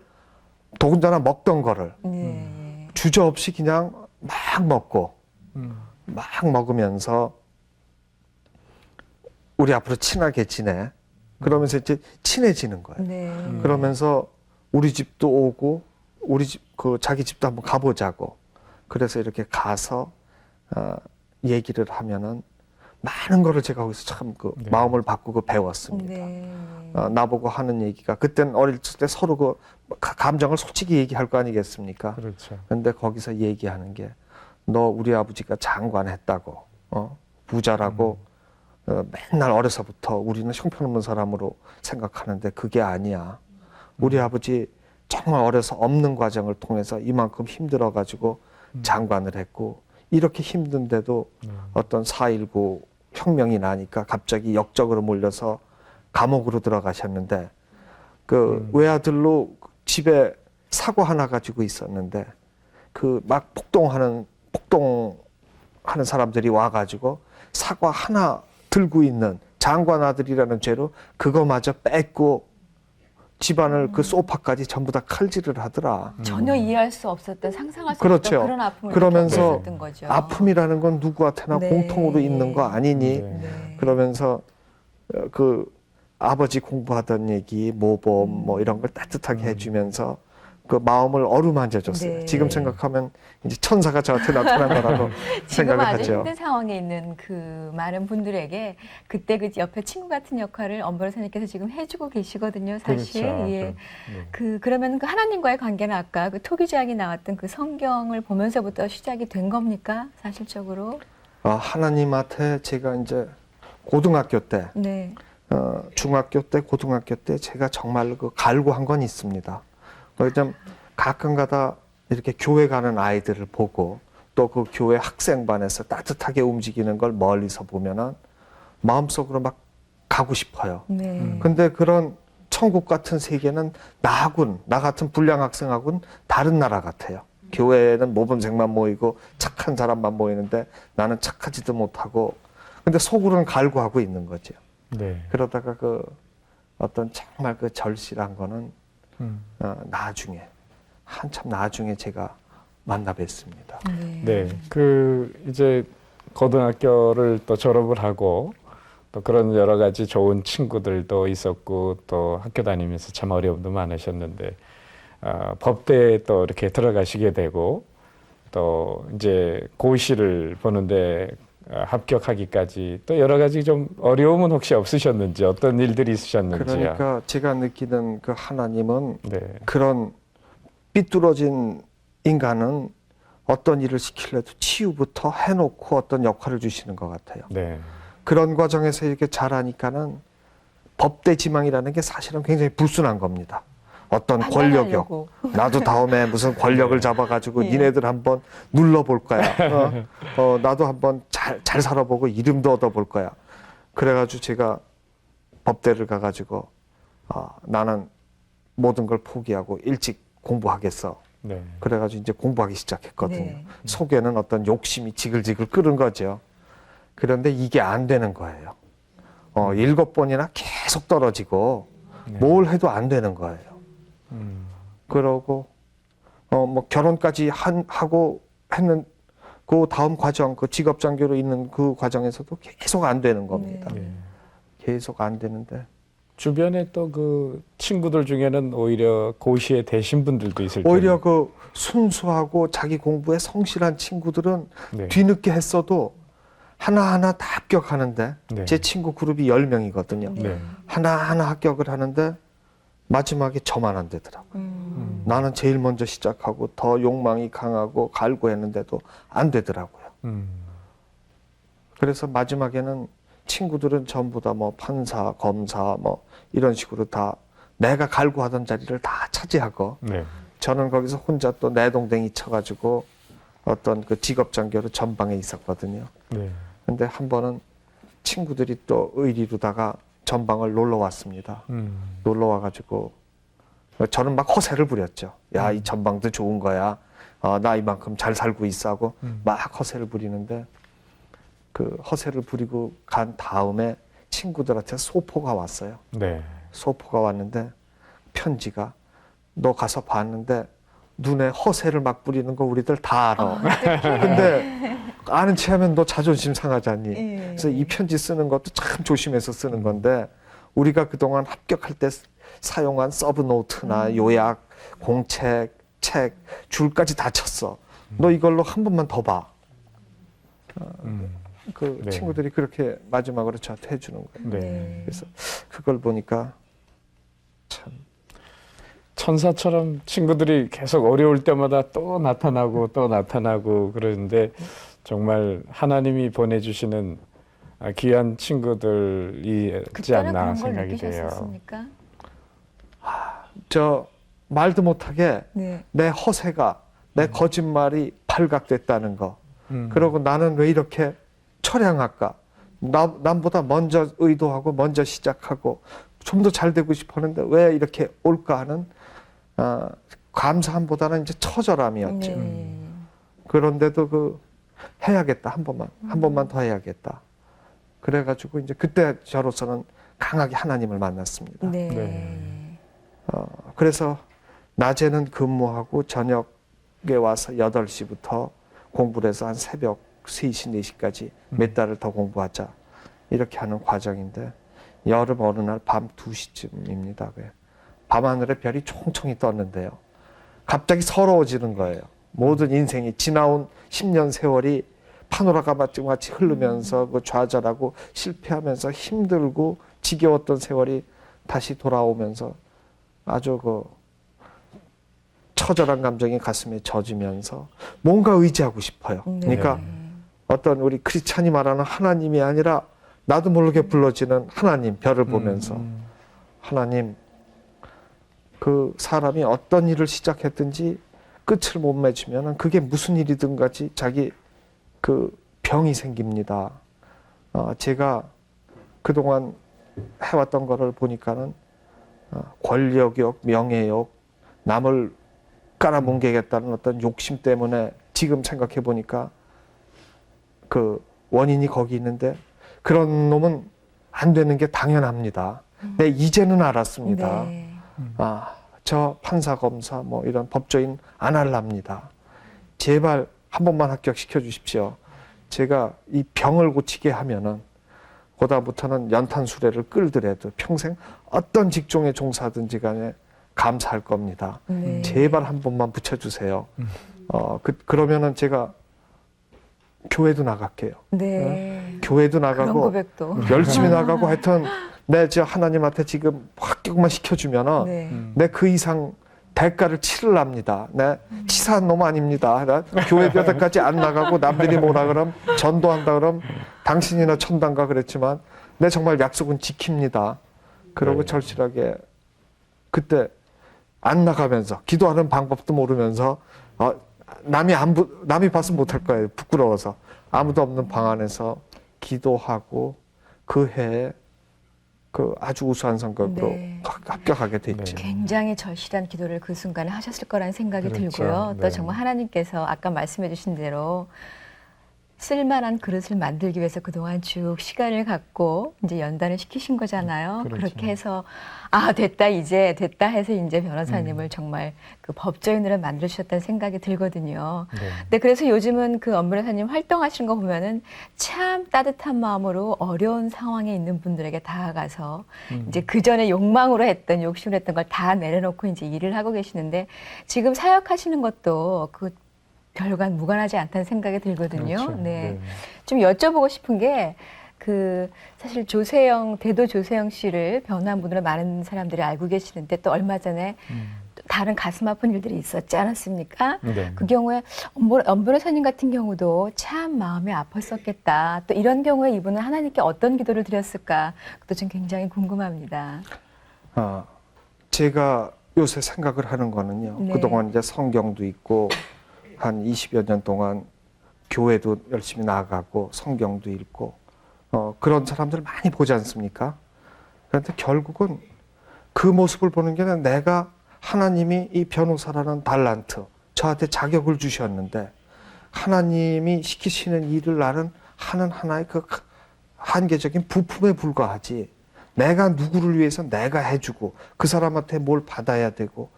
더군다나 먹던 거를 예. 주저없이 그냥 막 먹고 막 먹으면서 우리 앞으로 친하게 지내. 그러면서 이제 친해지는 거예요. 네. 그러면서 우리 집도 오고 우리 집 그 자기 집도 한번 가보자고. 그래서 이렇게 가서 얘기를 하면은 많은 거를 제가 거기서 참 그 네. 마음을 바꾸고 배웠습니다. 네. 나보고 하는 얘기가 그때는 어릴 때 서로 그 감정을 솔직히 얘기할 거 아니겠습니까? 그렇죠. 근데 거기서 얘기하는 게 너 우리 아버지가 장관했다고 부자라고 맨날 어려서부터 우리는 형편없는 사람으로 생각하는데 그게 아니야. 우리 아버지 정말 어려서 없는 과정을 통해서 이만큼 힘들어 가지고 장관을 했고 이렇게 힘든데도 어떤 4.19 혁명이 나니까 갑자기 역적으로 몰려서 감옥으로 들어가셨는데 그 외아들로 집에 사고 하나 가지고 있었는데 그 막 폭동하는 사람들이 와가지고 사과 하나 들고 있는 장관 아들이라는 죄로 그거마저 뺏고 집안을 그 소파까지 전부 다 칼질을 하더라. 전혀 이해할 수 없었던 상상할 수 그렇죠. 없었던 그런 아픔을 그러면서 겪었던 거죠. 아픔이라는 건 누구한테나 네. 공통으로 있는 거 아니니? 네. 네. 그러면서 그 아버지 공부하던 얘기, 모범 뭐 이런 걸 따뜻하게 해주면서 그 마음을 어루만져 줬어요. 네. 지금 생각하면 이제 천사가 저한테 나타난 거라고 지금 생각을 아주 하죠. 힘든 상황에 있는 그 많은 분들에게 그때 그 옆에 친구 같은 역할을 엄보라사님께서 지금 해주고 계시거든요, 사실. 그렇죠. 예. 네. 그러면 그 하나님과의 관계는 아까 그 토기장이 나왔던 그 성경을 보면서부터 시작이 된 겁니까, 사실적으로? 하나님한테 제가 이제 고등학교 때, 네. 중학교 때, 고등학교 때 제가 정말 그 갈구한 건 있습니다. 좀 가끔가다 이렇게 교회 가는 아이들을 보고 또 그 교회 학생반에서 따뜻하게 움직이는 걸 멀리서 보면은 마음속으로 막 가고 싶어요. 네. 근데 그런 천국 같은 세계는 나 같은 불량 학생하고는 다른 나라 같아요. 교회에는 모범생만 모이고 착한 사람만 모이는데 나는 착하지도 못하고 근데 속으로는 갈구하고 있는 거죠. 네. 그러다가 그 어떤 정말 그 절실한 거는 나중에 한참 나중에 제가 만나 뵀습니다. 네. 그 이제 고등학교를 또 졸업을 하고 또 그런 여러 가지 좋은 친구들도 있었고 또 학교 다니면서 참 어려움도 많으셨는데 법대에 또 이렇게 들어가시게 되고 또 이제 고시를 보는데 합격하기까지 또 여러 가지 좀 어려움은 혹시 없으셨는지 어떤 일들이 있으셨는지요? 그러니까 제가 느끼는 그 하나님은 네. 그런 삐뚤어진 인간은 어떤 일을 시키려도 치유부터 해놓고 어떤 역할을 주시는 것 같아요. 네. 그런 과정에서 이렇게 잘하니까는 법대 지망이라는 게 사실은 굉장히 불순한 겁니다. 어떤 권력욕. 판단하려고. 나도 다음에 무슨 권력을 잡아가지고 예. 니네들 한번 눌러볼 거야. 나도 한번 잘 살아보고 이름도 얻어볼 거야. 그래가지고 제가 법대를 가가지고 나는 모든 걸 포기하고 일찍 공부하겠어. 네. 그래가지고 이제 공부하기 시작했거든요. 네. 속에는 어떤 욕심이 지글지글 끓은 거죠. 그런데 이게 안 되는 거예요. 7번이나 계속 떨어지고 네. 뭘 해도 안 되는 거예요. 그러고 뭐 결혼까지 하고 했는 그 다음 과정, 그 직업장교로 있는 그 과정에서도 계속 안 되는 겁니다. 네. 계속 안 되는데 주변에 또 그 친구들 중에는 오히려 고시에 되신 분들도 있을 오히려 텐데. 그 순수하고 자기 공부에 성실한 친구들은 네. 뒤늦게 했어도 하나하나 다 합격하는데 네. 제 친구 그룹이 10명이거든요. 네. 하나하나 합격을 하는데 마지막에 저만 안 되더라고요. 나는 제일 먼저 시작하고 더 욕망이 강하고 갈구했는데도 안 되더라고요. 그래서 마지막에는 친구들은 전부 다 뭐 판사, 검사 뭐 이런 식으로 다 내가 갈구하던 자리를 다 차지하고 네. 저는 거기서 혼자 또 내동댕이 쳐가지고 어떤 그 직업장교로 전방에 있었거든요. 네. 근데 한 번은 친구들이 또 의리로다가 전방을 놀러 왔습니다. 놀러 와가지고 저는 막 허세를 부렸죠. 야, 이 전방도 좋은 거야. 나 이만큼 잘 살고 있어 하고 막 허세를 부리는데 그 허세를 부리고 간 다음에 친구들한테 소포가 왔어요. 네. 소포가 왔는데 편지가 너 가서 봤는데 눈에 허세를 막 부리는 거 우리들 다 알아. 근데 아는 체 하면 너 자존심 상하지 않니? 예. 그래서 이 편지 쓰는 것도 참 조심해서 쓰는 건데 우리가 그동안 합격할 때 사용한 서브노트나 요약, 공책, 책, 줄까지 다 쳤어. 너 이걸로 한 번만 더 봐. 그 네. 친구들이 그렇게 마지막으로 저한테 해주는 거예요. 네. 그래서 그걸 보니까 참 천사처럼 친구들이 계속 어려울 때마다 또 나타나고 그러는데 정말 하나님이 보내주시는 귀한 친구들이 있지 그때는 않나 그런 걸 생각이 돼요. 느끼셨습니까? 저 말도 못하게 네. 내 허세가 내 거짓말이 발각됐다는 거. 음. 그러고 나는 왜 이렇게 처량할까? 남보다 먼저 의도하고 먼저 시작하고 좀 더 잘 되고 싶었는데 왜 이렇게 올까 하는 감사함보다는 이제 처절함이었죠. 네. 그런데도 그 해야겠다 한 번만 더 해야겠다. 그래가지고 이제 그때 저로서는 강하게 하나님을 만났습니다. 네. 네. 그래서 낮에는 근무하고 저녁에 와서 8시부터 공부를 해서 한 새벽 3시, 4시까지 몇 달을 더 공부하자. 이렇게 하는 과정인데 여름 어느 날 밤 2시쯤입니다. 밤하늘에 별이 총총히 떴는데요. 갑자기 서러워지는 거예요. 모든 인생이 지나온 10년 세월이 파노라마 같이 흐르면서 그 좌절하고 실패하면서 힘들고 지겨웠던 세월이 다시 돌아오면서 아주 그 처절한 감정이 가슴에 젖으면서 뭔가 의지하고 싶어요. 네. 그러니까 어떤 우리 크리스찬이 말하는 하나님이 아니라 나도 모르게 불러지는 하나님 별을 보면서 하나님 그 사람이 어떤 일을 시작했든지 끝을 못 맺으면 그게 무슨 일이든 같이 자기 그 병이 생깁니다. 제가 그동안 해왔던 거를 보니까는 권력욕, 명예욕, 남을 깔아뭉개겠다는 어떤 욕심 때문에 지금 생각해 보니까 그 원인이 거기 있는데 그런 놈은 안 되는 게 당연합니다. 네, 이제는 알았습니다. 네. 저 판사, 검사, 뭐 이런 법조인 안 할랍니다. 제발 한 번만 합격시켜 주십시오. 제가 이 병을 고치게 하면은 그다음부터는 연탄 수레를 끌더라도 평생 어떤 직종에 종사하든지 간에 감사할 겁니다. 네. 제발 한 번만 붙여주세요. 그러면은 제가 교회도 나갈게요. 네. 교회도 그런 나가고 고백도. 열심히 나가고 하여튼 내 저 하나님한테 지금 합격만 시켜주면은 네. 내 그 이상 대가를 치르랍니다. 내 치사한 놈 아닙니다. 나 교회 뼈대까지 안 나가고 남들이 뭐라 그럼 전도한다 그럼 당신이나 천당가 그랬지만 내 정말 약속은 지킵니다. 그러고 네. 절실하게 그때 안 나가면서 기도하는 방법도 모르면서 남이 봤으면 못할 거예요. 부끄러워서 아무도 없는 방 안에서 기도하고 그 해에 그 아주 우수한 성적으로 네. 합격하게 됐죠. 굉장히 절실한 기도를 그 순간에 하셨을 거라는 생각이 그렇죠. 들고요. 또 네. 정말 하나님께서 아까 말씀해 주신 대로 쓸만한 그릇을 만들기 위해서 그동안 쭉 시간을 갖고 이제 연단을 시키신 거잖아요. 그렇죠. 그렇게 해서 됐다 해서 이제 변호사님을 정말 그 법조인으로 만들어 주셨다는 생각이 들거든요. 네. 네, 그래서 요즘은 그 엄변호사님 활동하시는 거 보면은 참 따뜻한 마음으로 어려운 상황에 있는 분들에게 다가가서 이제 그 전에 욕망으로 했던 욕심으로 했던 걸 다 내려놓고 이제 일을 하고 계시는데 지금 사역하시는 것도 그 별관 무관하지 않다는 생각이 들거든요. 그렇죠. 네. 좀 여쭤보고 싶은 게 그 사실 대도 조세영 씨를 변호한 분으로 많은 사람들이 알고 계시는데 또 얼마 전에 또 다른 가슴 아픈 일들이 있었지 않았습니까? 네. 그 경우에 엄 변호사님 같은 경우도 참 마음이 아팠었겠다. 또 이런 경우에 이분은 하나님께 어떤 기도를 드렸을까? 그것도 좀 굉장히 궁금합니다. 제가 요새 생각을 하는 거는요. 네. 그동안 이제 성경도 있고 한 20여 년 동안 교회도 열심히 나가고 성경도 읽고 그런 사람들을 많이 보지 않습니까? 그런데 결국은 그 모습을 보는 게 아니라 내가 하나님이 이 변호사라는 달란트 저한테 자격을 주셨는데 하나님이 시키시는 일을 나는 하는 하나의 그 한계적인 부품에 불과하지 내가 누구를 위해서 내가 해주고 그 사람한테 뭘 받아야 되고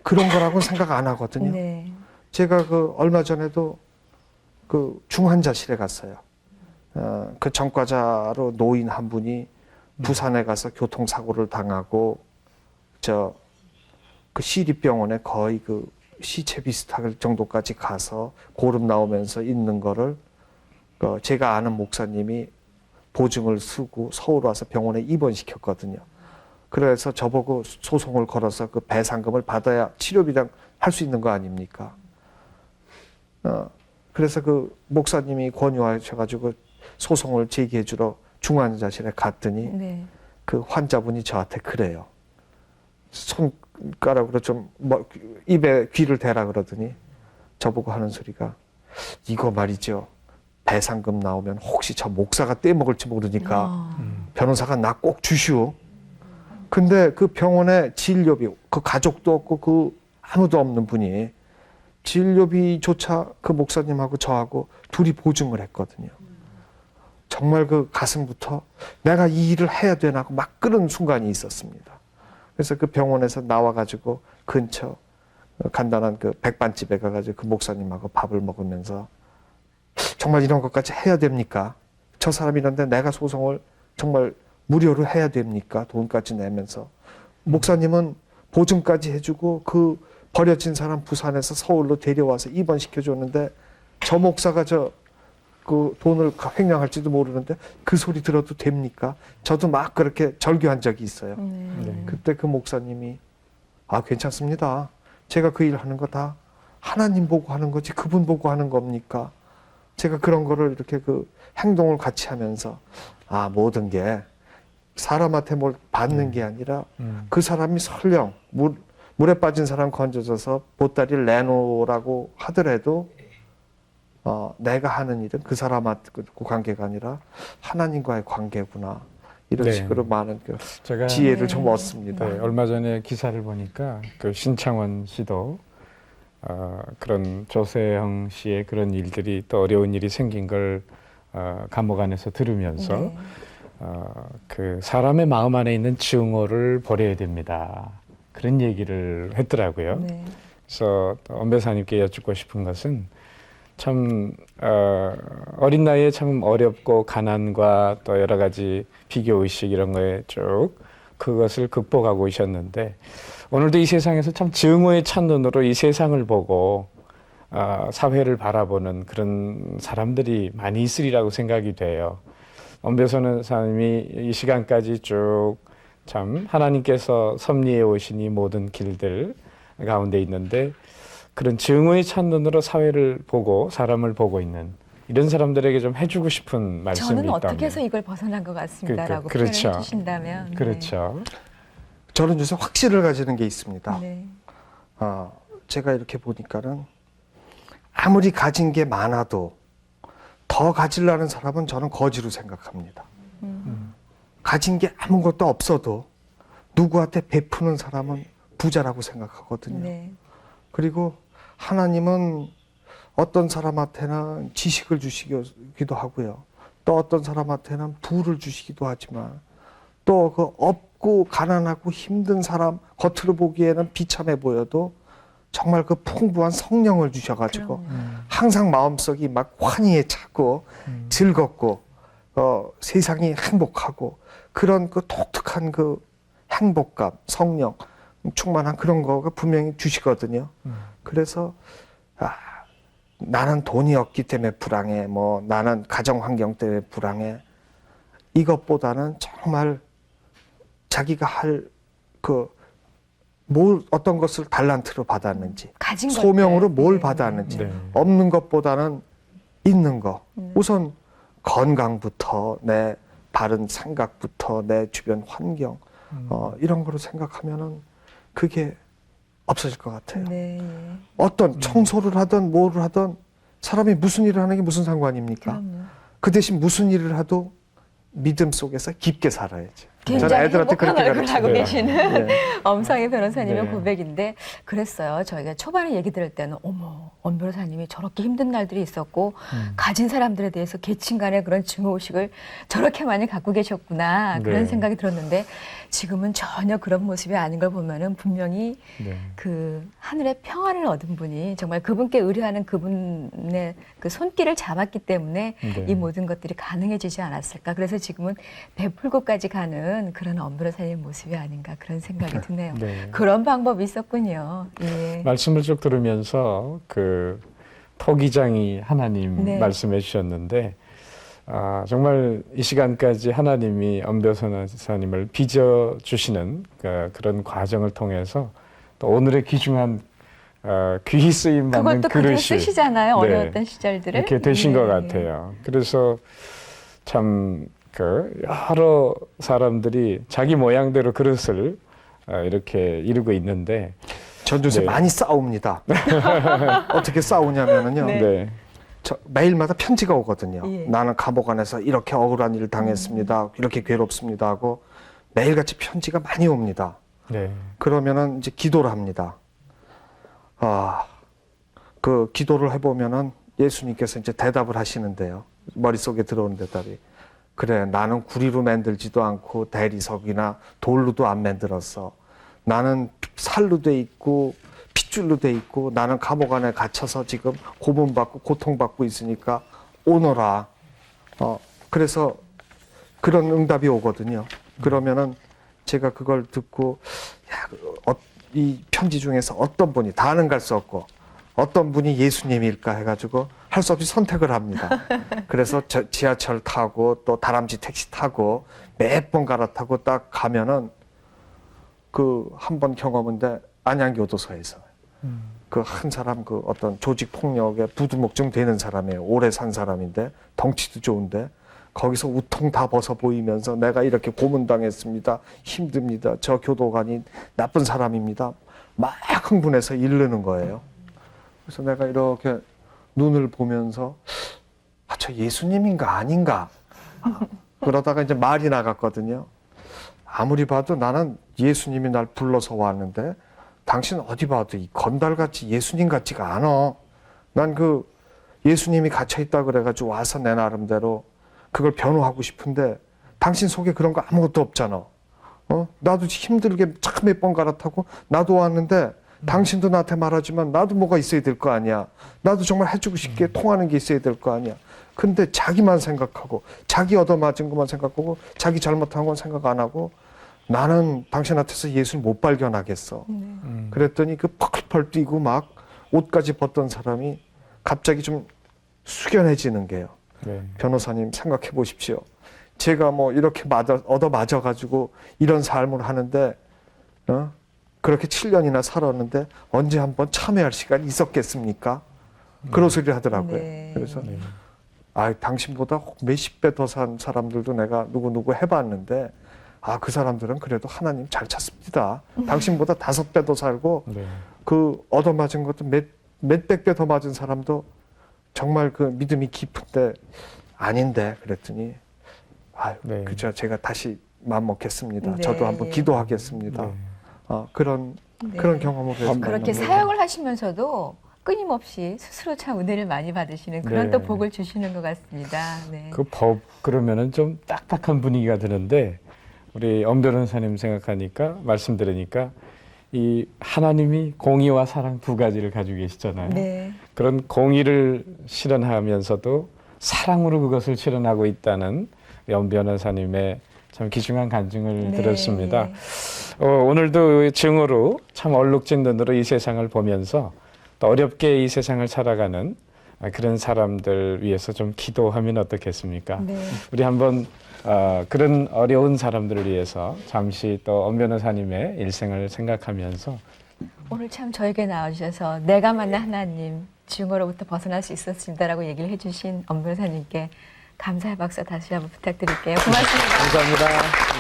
그런 거라고는 생각 안 하거든요. 네. 제가 그 얼마 전에도 그 중환자실에 갔어요. 그 전과자로 노인 한 분이 부산에 가서 교통사고를 당하고 그 시립병원에 거의 그 시체 비슷할 정도까지 가서 고름 나오면서 있는 거를 제가 아는 목사님이 보증을 쓰고 서울 와서 병원에 입원시켰거든요. 그래서 저보고 소송을 걸어서 그 배상금을 받아야 치료비랑 할 수 있는 거 아닙니까? 그래서 그 목사님이 권유하셔가지고 소송을 제기해 주러 중환자실에 갔더니 네. 그 환자분이 저한테 그래요. 손가락으로 좀 입에 귀를 대라 그러더니 저보고 하는 소리가 이거 말이죠. 배상금 나오면 혹시 저 목사가 떼먹을지 모르니까 변호사가 나 꼭 주시오. 근데 그 병원에 진료비, 그 가족도 없고 그 아무도 없는 분이 진료비조차 그 목사님하고 저하고 둘이 보증을 했거든요. 정말 그 가슴부터 내가 이 일을 해야 되나 하고 막 끓는 순간이 있었습니다. 그래서 그 병원에서 나와가지고 근처 간단한 그 백반집에 가가지고 그 목사님하고 밥을 먹으면서 정말 이런 것까지 해야 됩니까? 저 사람이 이런데 내가 소송을 정말 무료로 해야 됩니까? 돈까지 내면서. 목사님은 보증까지 해주고 그 버려진 사람 부산에서 서울로 데려와서 입원시켜줬는데 저 목사가 그 돈을 횡령할지도 모르는데 그 소리 들어도 됩니까? 저도 막 그렇게 절규한 적이 있어요. 네. 그때 그 목사님이 괜찮습니다. 제가 그 일 하는 거 다 하나님 보고 하는 거지 그분 보고 하는 겁니까? 제가 그런 거를 이렇게 그 행동을 같이 하면서 모든 게 사람한테 뭘 받는 게 아니라 그 사람이 설령 물에 빠진 사람 건져줘서 보따리를 내놓으라고 하더라도 내가 하는 일은 그 사람하고 관계가 아니라 하나님과의 관계구나. 이런 네. 식으로 많은 그 제가 지혜를 좀 얻습니다. 네, 얼마 전에 기사를 보니까 그 신창원 씨도 그런 조세영 씨의 그런 일들이 또 어려운 일이 생긴 걸 감옥 안에서 들으면서 네. 그 사람의 마음 안에 있는 증오를 버려야 됩니다. 그런 얘기를 했더라고요. 네. 그래서 엄 변호사님께 여쭙고 싶은 것은 참 어린 나이에 참 어렵고 가난과 또 여러 가지 비교 의식 이런 거에 쭉 그것을 극복하고 오셨는데 오늘도 이 세상에서 참 증오의 찬눈으로 이 세상을 보고 사회를 바라보는 그런 사람들이 많이 있으리라고 생각이 돼요. 엄 변호사님이 이 시간까지 쭉 참 하나님께서 섭리해 오신 이 모든 길들 가운데 있는데 그런 증오의 찬눈으로 사회를 보고 사람을 보고 있는 이런 사람들에게 좀 해주고 싶은 말씀이 저는 있다면. 어떻게 해서 이걸 벗어난 것 같습니다라고 그렇죠. 표현해 주신다면. 네. 그렇죠. 저는 요새 확신을 가지는 게 있습니다. 네. 제가 이렇게 보니까는 아무리 가진 게 많아도 더 가지려는 사람은 저는 거지로 생각합니다. 가진 게 아무것도 없어도 누구한테 베푸는 사람은 부자라고 생각하거든요. 네. 그리고 하나님은 어떤 사람한테는 지식을 주시기도 하고요. 또 어떤 사람한테는 부를 주시기도 하지만 또 그 없고 가난하고 힘든 사람 겉으로 보기에는 비참해 보여도 정말 그 풍부한 성령을 주셔가지고 그럼요. 항상 마음속이 막 환희에 차고 즐겁고 세상이 행복하고 그런 그 독특한 그 행복감, 성령 충만한 그런 거가 분명히 주시거든요. 그래서 나는 돈이 없기 때문에 불행해, 뭐 나는 가정 환경 때문에 불행해. 이것보다는 정말 자기가 할 어떤 것을 달란트로 받았는지, 가진 소명으로 것들. 뭘 네. 받았는지, 네. 없는 것보다는 있는 거. 우선 건강부터 내 바른 생각부터 내 주변 환경 이런 거로 생각하면은 그게 없어질 것 같아요. 네. 어떤 청소를 하든 뭐를 하든 사람이 무슨 일을 하는 게 무슨 상관입니까? 그럼요. 그 대신 무슨 일을 하도 믿음 속에서 깊게 살아야죠. 굉장히 애들한테 행복한 그렇게 얼굴을 하고 가르쳐요. 계시는 네. 엄상희 변호사님의 네. 고백인데 그랬어요. 저희가 초반에 얘기 들을 때는 어머, 엄 변호사님이 저렇게 힘든 날들이 있었고 가진 사람들에 대해서 계층 간의 그런 증오의식을 저렇게 많이 갖고 계셨구나 그런 네. 생각이 들었는데 지금은 전혀 그런 모습이 아닌 걸 보면은 분명히 네. 그 하늘의 평안을 얻은 분이 정말 그분께 의뢰하는 그분의 그 손길을 잡았기 때문에 네. 이 모든 것들이 가능해지지 않았을까. 그래서 지금은 베풀고까지 가는 그런 엄 변호사님 모습이 아닌가 그런 생각이 드네요. 네. 그런 방법이 있었군요. 예. 말씀을 쭉 들으면서 그 토기장이 하나님 네. 말씀해 주셨는데 정말 이 시간까지 하나님이 엄 변호사님을 빚어 주시는 그런 과정을 통해서 또 오늘의 귀중한 귀히 쓰임 받는 그것도 그대로 그릇이 쓰시잖아요. 네. 어려웠던 시절들을. 이렇게 되신 것 네. 같아요. 그래서 참 여러 사람들이 자기 모양대로 그릇을 이렇게 이루고 있는데 전 요새 네. 많이 싸웁니다. 어떻게 싸우냐면은요. 네. 네. 매일마다 편지가 오거든요. 예. 나는 감옥 안에서 이렇게 억울한 일을 당했습니다. 이렇게 괴롭습니다 하고 매일같이 편지가 많이 옵니다. 네. 그러면은 이제 기도를 합니다. 그 기도를 해보면은 예수님께서 이제 대답을 하시는데요. 머릿속에 들어오는 대답이. 그래, 나는 구리로 만들지도 않고 대리석이나 돌로도 안 만들었어. 나는 살로 돼 있고 핏줄로 돼 있고 나는 감옥 안에 갇혀서 지금 고문받고 고통받고 있으니까 오너라. 그래서 그런 응답이 오거든요. 그러면은 제가 그걸 듣고 이 편지 중에서 어떤 분이 다는 갈 수 없고 어떤 분이 예수님일까 해가지고 할 수 없이 선택을 합니다. 그래서 지하철 타고 또 다람쥐 택시 타고 몇 번 갈아타고 딱 가면은 그 한 번 경험인데 안양교도소에서 그 한 사람 그 어떤 조직 폭력에 부두목증 되는 사람이에요. 오래 산 사람인데 덩치도 좋은데 거기서 우통 다 벗어 보이면서 내가 이렇게 고문당했습니다. 힘듭니다. 저 교도관이 나쁜 사람입니다. 막 흥분해서 이르는 거예요. 그래서 내가 이렇게 눈을 보면서 저 예수님인가 아닌가 그러다가 이제 말이 나갔거든요. 아무리 봐도 나는 예수님이 날 불러서 왔는데 당신 어디 봐도 이 건달같이 예수님 같지가 않아. 난 그 예수님이 갇혀있다 그래가지고 와서 내 나름대로 그걸 변호하고 싶은데 당신 속에 그런 거 아무것도 없잖아. 나도 힘들게 참 몇 번 갈아타고 나도 왔는데 당신도 나한테 말하지만 나도 뭐가 있어야 될 거 아니야. 나도 정말 해주고 싶게 통하는 게 있어야 될 거 아니야. 근데 자기만 생각하고 자기 얻어맞은 것만 생각하고 자기 잘못한 건 생각 안 하고 나는 당신한테서 예수를 못 발견하겠어. 그랬더니 그 펄펄 뛰고 막 옷까지 벗던 사람이 갑자기 좀 숙연해지는 게요. 네. 변호사님 생각해 보십시오. 제가 뭐 이렇게 얻어 맞아가지고 이런 삶을 하는데 그렇게 7년이나 살았는데 언제 한번 참여할 시간이 있었겠습니까? 그런 소리를 하더라고요. 네. 그래서 네. 아, 당신보다 몇십 배 더 산 사람들도 내가 누구 해봤는데, 아, 그 사람들은 그래도 하나님 잘 찾습니다. 당신보다 5배 더 살고, 네. 그 얻어맞은 것도 몇백 배 더 맞은 사람도 정말 그 믿음이 깊은데 아닌데, 그랬더니, 아유, 네. 그죠. 제가 다시 마음 먹겠습니다. 네. 저도 한번 기도하겠습니다. 네. 그런 네. 경험을 해서 그렇게 만난 사역을 하시면서도 끊임없이 스스로 참 은혜를 많이 받으시는 그런 네. 또 복을 주시는 것 같습니다. 네. 그 법 그러면은 좀 딱딱한 분위기가 드는데 우리 엄 변호사님 생각하니까 말씀 들으니까 이 하나님이 공의와 사랑 두 가지를 가지고 계시잖아요. 네. 그런 공의를 실현하면서도 사랑으로 그것을 실현하고 있다는 엄 변호사님의 참 귀중한 간증을 네. 들었습니다. 오늘도 증오로 참 얼룩진 눈으로 이 세상을 보면서 또 어렵게 이 세상을 살아가는 그런 사람들 위해서 좀 기도하면 어떻겠습니까? 네. 우리 한번 그런 어려운 사람들을 위해서 잠시 또 엄 변호사님의 일생을 생각하면서 오늘 참 저에게 나와주셔서 내가 만난 하나님 증오로부터 벗어날 수 있었습니다라고 얘기를 해주신 엄 변호사님께 감사의 박수 다시 한번 부탁드릴게요. 고맙습니다. 감사합니다.